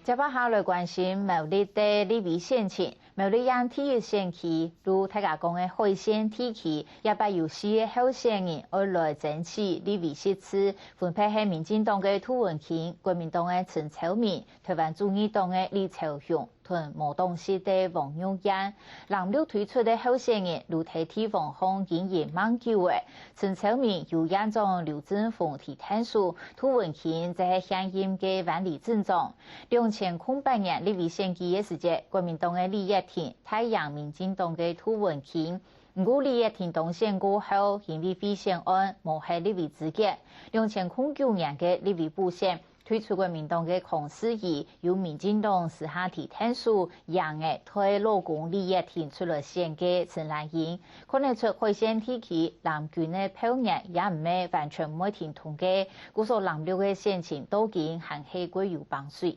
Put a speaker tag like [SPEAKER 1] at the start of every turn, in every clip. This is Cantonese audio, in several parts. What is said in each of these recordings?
[SPEAKER 1] 接下下来关心苗栗的立委选情。苗栗县体育选区如大家讲的海鲜体区，也把有4个候选人而来争取立委席次，分配给民进党的涂文卿、国民党的陈超明、台湾众议党的李朝雄。同无党系的王永燕，蓝绿推出的候选人如台地方方经营蛮久的，陈超明由院长刘振峰提探索，涂文卿则系现任的万里镇长。2008年立委选举的时节，国民党的李叶婷、太阳民进党的涂文卿。不过李叶婷当选过后，因为非选案无系立委资格。2009年的立委补选。推出国民党的孔思怡，由民进党私下提探数，杨的推老公李叶婷出来选嘅陈兰英，可能出海鲜体区蓝军的票额也唔係完全唔會停通嘅，故所藍綠嘅選情都見行起過有幫水。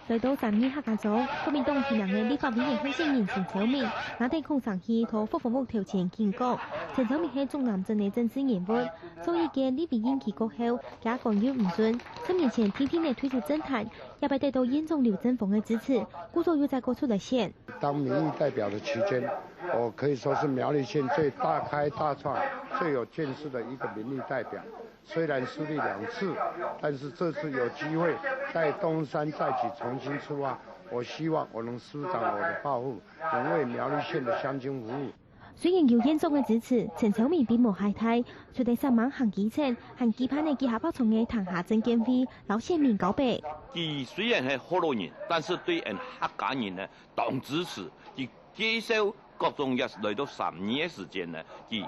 [SPEAKER 2] 來到3月客家組，國民黨前兩嘅立法委員候選人陳超明，拿定空上去同副服務條前見過。陳超明係中南鎮嘅政治人物，所以嘅立委任期過後，也講要唔准。3年前天天嘅推出政壇，也被得到嚴重劉振峰嘅支持，故所又再過出來選。
[SPEAKER 3] 當民意代表的期間，我可以說是苗栗縣最大開大創、最有見識的一個民意代表。雖然失利2次，但是這次有機會在東山再起重新出發。我希望我能施展我的抱負，能為苗栗縣的鄉親服務。
[SPEAKER 2] 雖然有嚴重嘅支持，陳超明並無懈怠，除第3晚行基層，行基盤嘅基下北從嘅談下政見會，老縣民告白。
[SPEAKER 4] 佢雖然係河洛人，但是對人客家人呢，當支持，佢接受各種也來到3年嘅時間呢，佢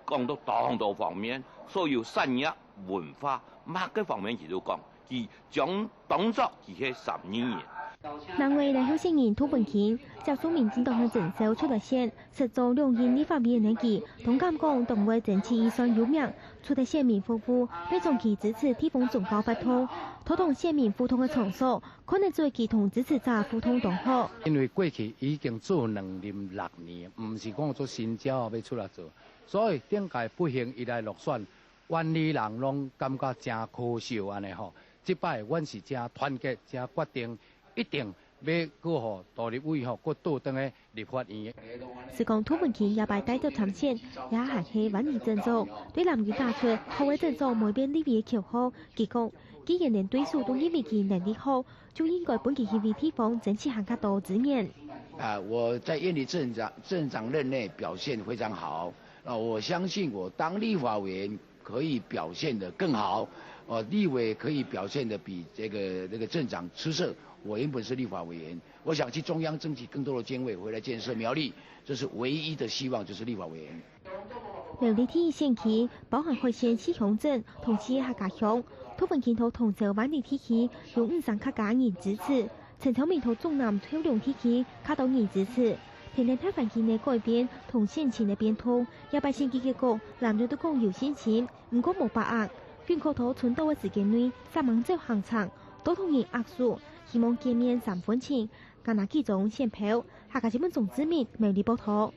[SPEAKER 4] 講到當多方面，所有產業文化乜嘅方面佢都講，佢將當作佢係3年人。
[SPEAKER 2] 南為來候選人涂文卿接受民進黨嘅徵召出來選，實做兩任立法委員嘅佢，同感講黨為爭取預算有名，出嚟選民服務，並從其支持地方總高發通，拖同選民互通嘅場所，可能做其同支持者互通同好。
[SPEAKER 3] 因為過去已經做2任6年，唔是講做新招要出來做，所以點解不幸伊來落選，萬里人攏感覺真可惜安尼吼。這擺阮是真團結，真決定。一定要過好大立委吼，過倒轉嘅立法院。
[SPEAKER 2] 是講涂文卿也擺低咗參選，也係去萬里鎮做，對藍營打出後位鎮做每邊立委嘅口號。結果，既然連對手都認為其能力好，就應該本其去為地方爭取更加多資源。
[SPEAKER 5] 我在萬里鎮長任內表現非常好，我相信我當立法委員可以表現得更好，立委可以表現得比這個鎮長出色。我原本是立法委員，我想去中央爭取更多的經費回來建設苗栗，這是唯一的希望，就是立法委員。
[SPEAKER 2] 苗栗體育選區包含海線4鄉鎮同4個客家鄉，涂文卿同州萬里體區有500客家人支持，陳超明同中南超量體區卡到人支持。天然太環境的改變同選情的變通，也把選舉結果藍綠都講有信心，不過冇把握。捐口頭存到嘅時間內，3萬隻行場都同人握手。希望見面3分錢，加拿幾種選票，下個節目總知名苗栗報道。